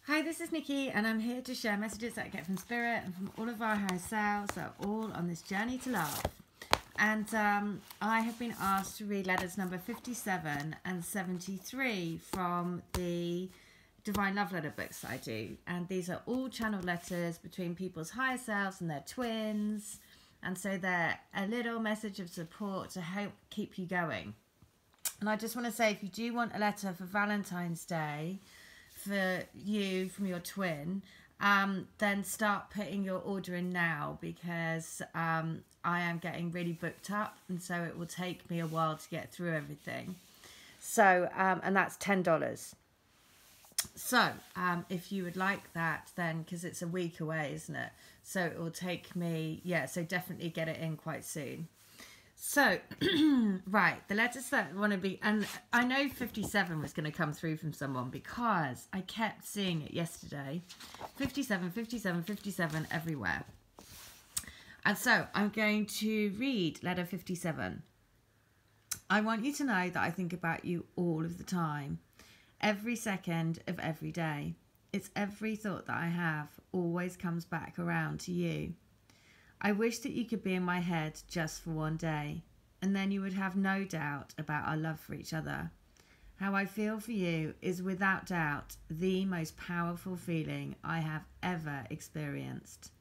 Hi, this is Nikki, and I'm here to share messages that I get from Spirit and from all of our higher selves that are all on this journey to love. And I have been asked to read letters number 57 and 73 from the Divine Love Letter books I do. And these are all channeled letters between people's higher selves and their twins. And so they're a little message of support to help keep you going. And I just want to say, if you do want a letter for Valentine's Day, for you from your twin, then start putting your order in now, because I am getting really booked up, and so it will take me a while to get through everything. So and that's $10. So if you would like that, then, because it's a week away, isn't it? So it will take me, yeah, so definitely get it in quite soon. So, right, the letters that want to be, and I know 57 was going to come through from someone because I kept seeing it yesterday. 57, 57, 57 everywhere. And so I'm going to read letter 57. I want you to know that I think about you all of the time, every second of every day. It's every thought that I have always comes back around to you. I wish that you could be in my head just for one day, and then you would have no doubt about our love for each other. How I feel for you is without doubt the most powerful feeling I have ever experienced.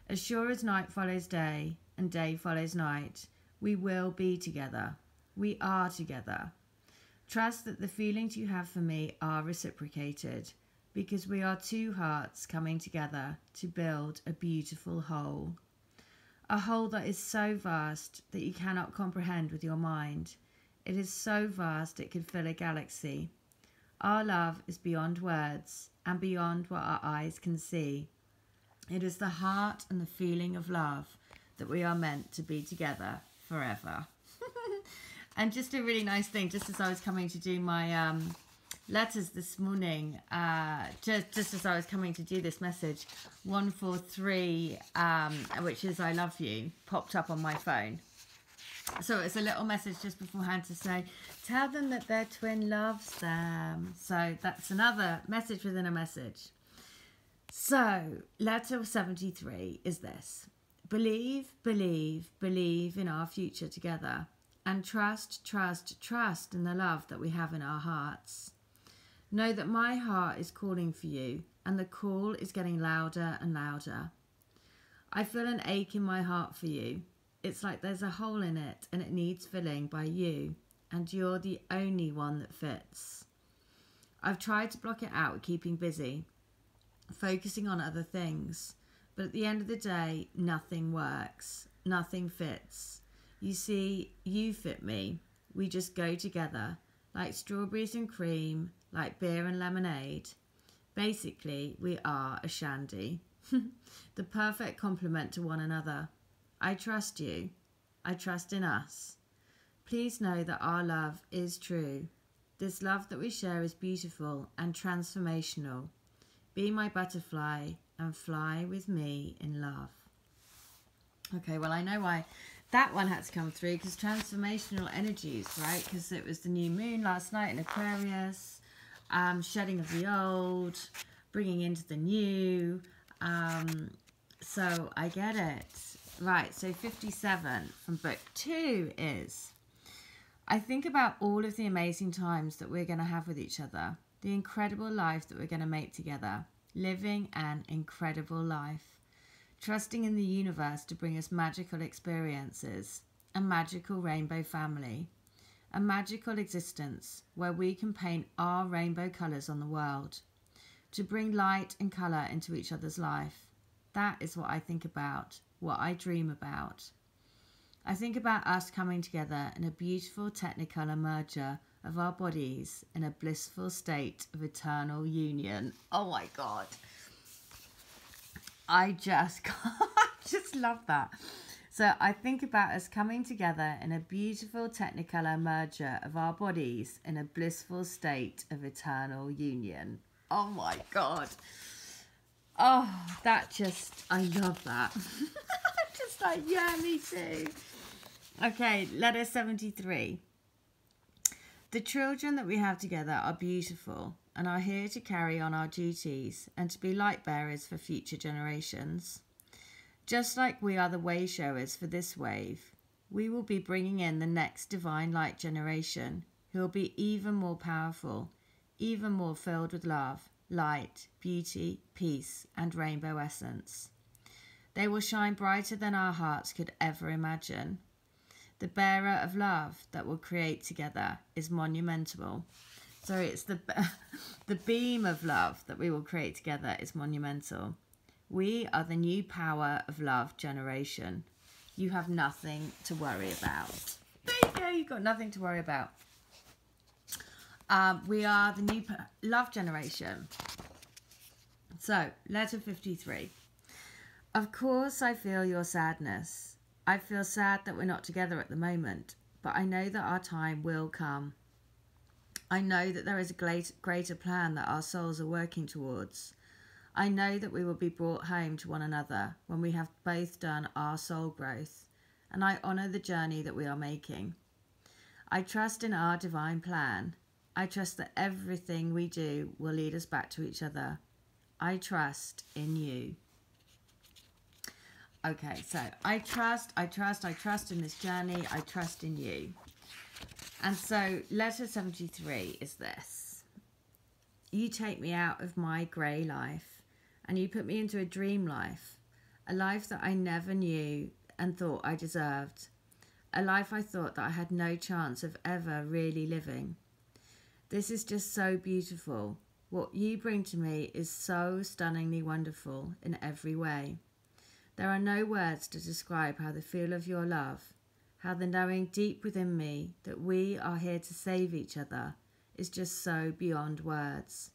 As sure as night follows day and day follows night, we will be together. We are together. Trust that the feelings you have for me are reciprocated, because we are two hearts coming together to build a beautiful whole. A whole that is so vast that you cannot comprehend with your mind. It is so vast it could fill a galaxy. Our love is beyond words and beyond what our eyes can see. It is the heart and the feeling of love that we are meant to be together forever. And just a really nice thing, just as I was coming to do my letters this morning, just as I was coming to do this message, 143, which is I love you, popped up on my phone. So it's a little message just beforehand to say, tell them that their twin loves them. So that's another message within a message. So letter 73 is this: believe, believe, believe in our future together, and trust, trust, trust in the love that we have in our hearts. Know that my heart is calling for you, and the call is getting louder and louder. I feel an ache in my heart for you. It's like there's a hole in it, and it needs filling by you, and you're the only one that fits. I've tried to block it out with keeping busy, focusing on other things, but at the end of the day, nothing works, nothing fits. You see, you fit me. We just go together, like strawberries and cream, like beer and lemonade. Basically, we are a shandy. The perfect complement to one another. I trust you. I trust in us. Please know that our love is true. This love that we share is beautiful and transformational. Be my butterfly and fly with me in love. Okay, well, I know why that one had to come through, because transformational energies, right? Because it was the new moon last night in Aquarius. Shedding of the old, bringing into the new. So I get it. Right, so 57 from book 2 is, I think about all of the amazing times that we're going to have with each other, the incredible life that we're going to make together, living an incredible life, trusting in the universe to bring us magical experiences, a magical rainbow family, a magical existence where we can paint our rainbow colours on the world, to bring light and colour into each other's life. That is what I think about, what I dream about. I think about us coming together in a beautiful technicolor merger of our bodies in a blissful state of eternal union. Oh my God. I just love that. So I think about us coming together in a beautiful technicolor merger of our bodies in a blissful state of eternal union. Oh my God. Oh, I love that. Just like, yeah, me too. Okay, letter 73. The children that we have together are beautiful, and are here to carry on our duties and to be light bearers for future generations. Just like we are the way showers for this wave, we will be bringing in the next divine light generation who will be even more powerful, even more filled with love, light, beauty, peace, and rainbow essence. They will shine brighter than our hearts could ever imagine. The bearer of love that we'll create together is monumental. So it's the beam of love that we will create together is monumental. We are the new power of love generation. You have nothing to worry about. There you go, you've got nothing to worry about. We are the new love generation. So, letter 53. Of course, I feel your sadness. I feel sad that we're not together at the moment, but I know that our time will come. I know that there is a greater plan that our souls are working towards. I know that we will be brought home to one another when we have both done our soul growth, and I honour the journey that we are making. I trust in our divine plan. I trust that everything we do will lead us back to each other. I trust in you. Okay, so I trust in this journey. I trust in you. And so letter 73 is this. You take me out of my grey life and you put me into a dream life, a life that I never knew and thought I deserved, a life I thought that I had no chance of ever really living. This is just so beautiful. What you bring to me is so stunningly wonderful in every way. There are no words to describe how the feel of your love, how the knowing deep within me that we are here to save each other is just so beyond words.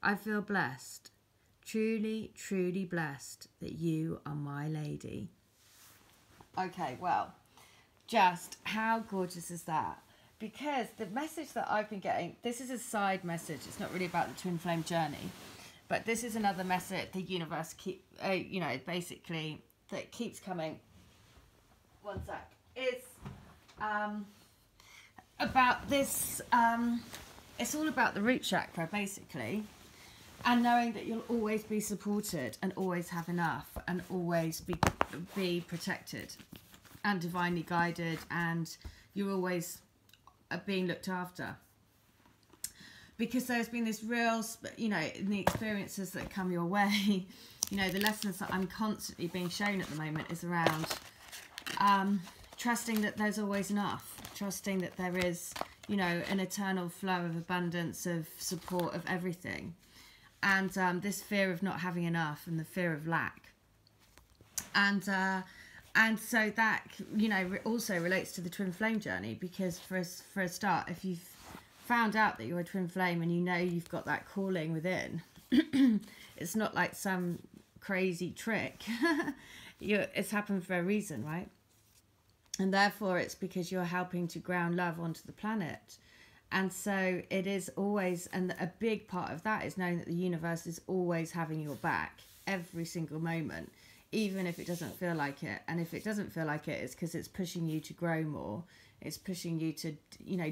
I feel blessed, truly, truly blessed that you are my lady. Okay, well, just how gorgeous is that? Because the message that I've been getting, this is a side message. It's not really about the twin flame journey, but this is another message the universe basically that keeps coming. One sec. It's about this. It's all about the root chakra, basically, and knowing that you'll always be supported and always have enough and always be protected and divinely guided, and you're always being looked after, because there's been this real, in the experiences that come your way, the lessons that I'm constantly being shown at the moment is around trusting that there's always enough, trusting that there is, an eternal flow of abundance, of support, of everything, and this fear of not having enough and the fear of lack, and so that, also relates to the twin flame journey, because for a start, if you've found out that you're a twin flame and you've got that calling within, it's not like some crazy trick. It's happened for a reason, right? And therefore it's because you're helping to ground love onto the planet. And so it is always, and a big part of that is knowing that the universe is always having your back every single moment, even if it doesn't feel like it. And if it doesn't feel like it, it's because it's pushing you to grow more. It's pushing you to,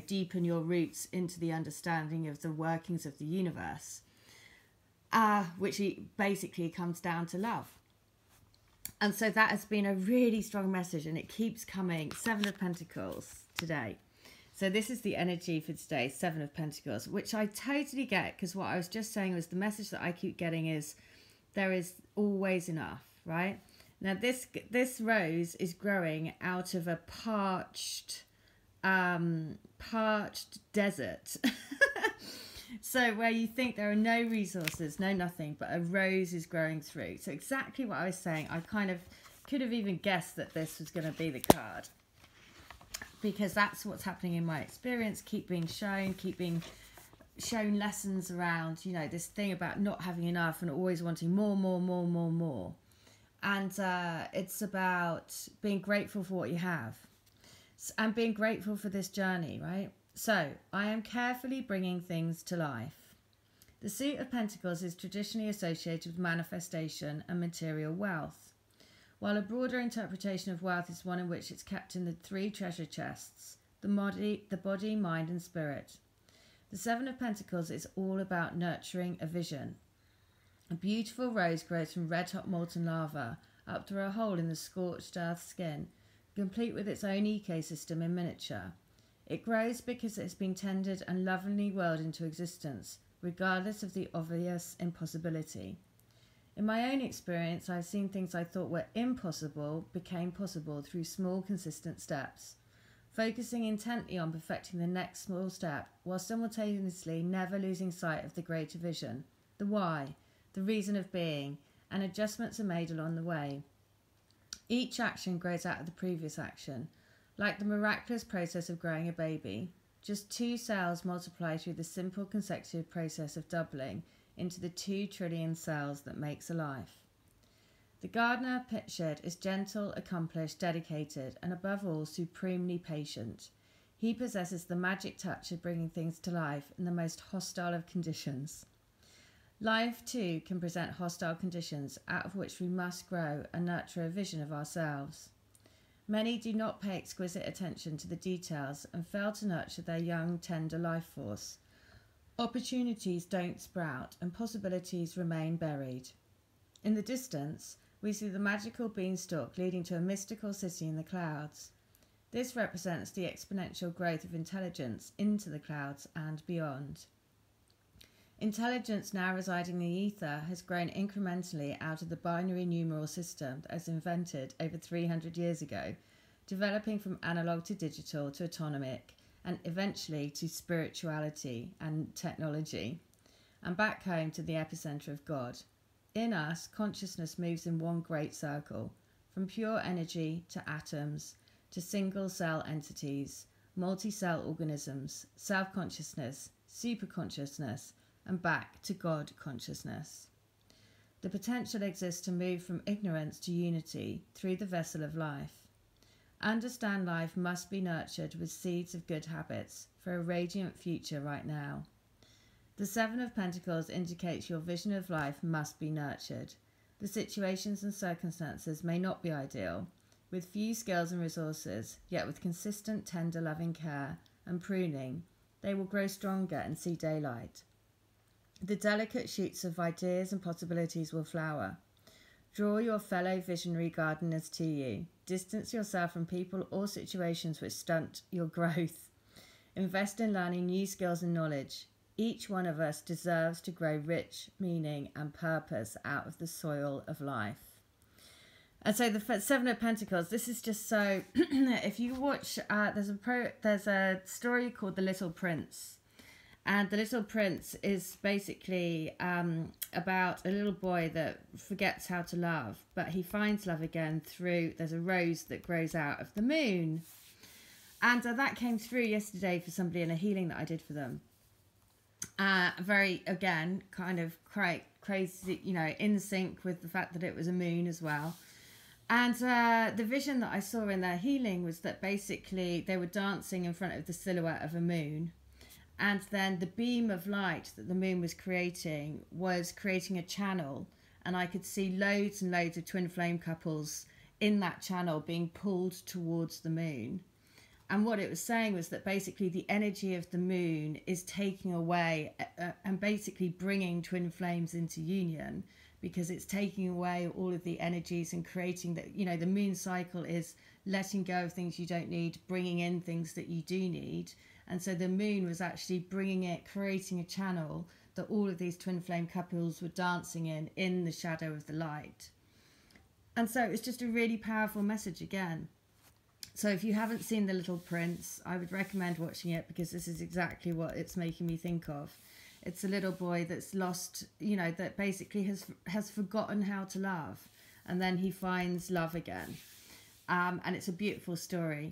deepen your roots into the understanding of the workings of the universe, which basically comes down to love. And so that has been a really strong message, and it keeps coming. 7 of Pentacles today. So this is the energy for today, 7 of Pentacles, which I totally get, because what I was just saying was the message that I keep getting is there is always enough. Right now, this rose is growing out of a parched desert. So where you think there are no resources, no nothing, but a rose is growing through. So exactly what I was saying. I kind of could have even guessed that this was going to be the card, because that's what's happening in my experience. Keep being shown lessons around, this thing about not having enough and always wanting more. And it's about being grateful for what you have and being grateful for this journey, right? So, I am carefully bringing things to life. The Suit of Pentacles is traditionally associated with manifestation and material wealth, while a broader interpretation of wealth is one in which it's kept in the 3 treasure chests, the body, mind and spirit. The Seven of Pentacles is all about nurturing a vision. A beautiful rose grows from red-hot molten lava up through a hole in the scorched earth skin, complete with its own ecosystem in miniature. It grows because it has been tended and lovingly willed into existence, regardless of the obvious impossibility. In my own experience, I've seen things I thought were impossible became possible through small, consistent steps, focusing intently on perfecting the next small step while simultaneously never losing sight of the greater vision, the why, the reason of being, and adjustments are made along the way. Each action grows out of the previous action, like the miraculous process of growing a baby. Just 2 cells multiply through the simple consecutive process of doubling into the 2 trillion cells that makes a life. The gardener pictured is gentle, accomplished, dedicated, and above all, supremely patient. He possesses the magic touch of bringing things to life in the most hostile of conditions. Life, too, can present hostile conditions out of which we must grow and nurture a vision of ourselves. Many do not pay exquisite attention to the details and fail to nurture their young, tender life force. Opportunities don't sprout and possibilities remain buried. In the distance, we see the magical beanstalk leading to a mystical city in the clouds. This represents the exponential growth of intelligence into the clouds and beyond. Intelligence now residing in the ether has grown incrementally out of the binary numeral system that was invented over 300 years ago, developing from analog to digital to autonomic, and eventually to spirituality and technology, and back home to the epicenter of God. In us, consciousness moves in one great circle, from pure energy to atoms, to single-cell entities, multi-cell organisms, self-consciousness, superconsciousness, and back to God consciousness. The potential exists to move from ignorance to unity through the vessel of life. Understand life must be nurtured with seeds of good habits for a radiant future right now. The Seven of Pentacles indicates your vision of life must be nurtured. The situations and circumstances may not be ideal, with few skills and resources, yet with consistent, tender, loving care and pruning, they will grow stronger and see daylight. The delicate shoots of ideas and possibilities will flower. Draw your fellow visionary gardeners to you. Distance yourself from people or situations which stunt your growth. Invest in learning new skills and knowledge. Each one of us deserves to grow rich meaning and purpose out of the soil of life. And so the Seven of Pentacles, this is just so, if you watch, there's a story called The Little Prince. And The Little Prince is basically about a little boy that forgets how to love, but he finds love again through, there's a rose that grows out of the moon. And that came through yesterday for somebody in a healing that I did for them. Very, again, kind of crazy, you know, in sync with the fact that it was a moon as well. And the vision that I saw in their healing was that basically they were dancing in front of the silhouette of a moon. And then the beam of light that the moon was creating a channel. And I could see loads and loads of twin flame couples in that channel being pulled towards the moon. And what it was saying was that basically the energy of the moon is taking away and basically bringing twin flames into union, because it's taking away all of the energies and creating that, you know, the moon cycle is letting go of things you don't need, bringing in things that you do need. And so the moon was actually bringing it, creating a channel that all of these twin flame couples were dancing in the shadow of the light. And so it's just a really powerful message again. So if you haven't seen The Little Prince, I would recommend watching it, because this is exactly what it's making me think of. It's a little boy that's lost, you know, that basically has forgotten how to love, and then he finds love again. And it's a beautiful story.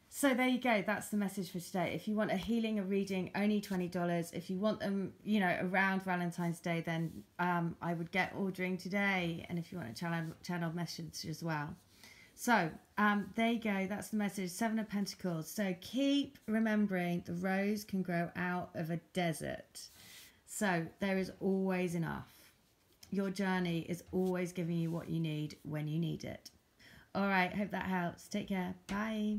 So there you go. That's the message for today. If you want a healing, a reading, only $20. If you want them, you know, around Valentine's Day, then I would get ordering today. And if you want a channel message as well. So there you go. That's the message. Seven of Pentacles. So keep remembering the rose can grow out of a desert. So there is always enough. Your journey is always giving you what you need when you need it. All right. Hope that helps. Take care. Bye.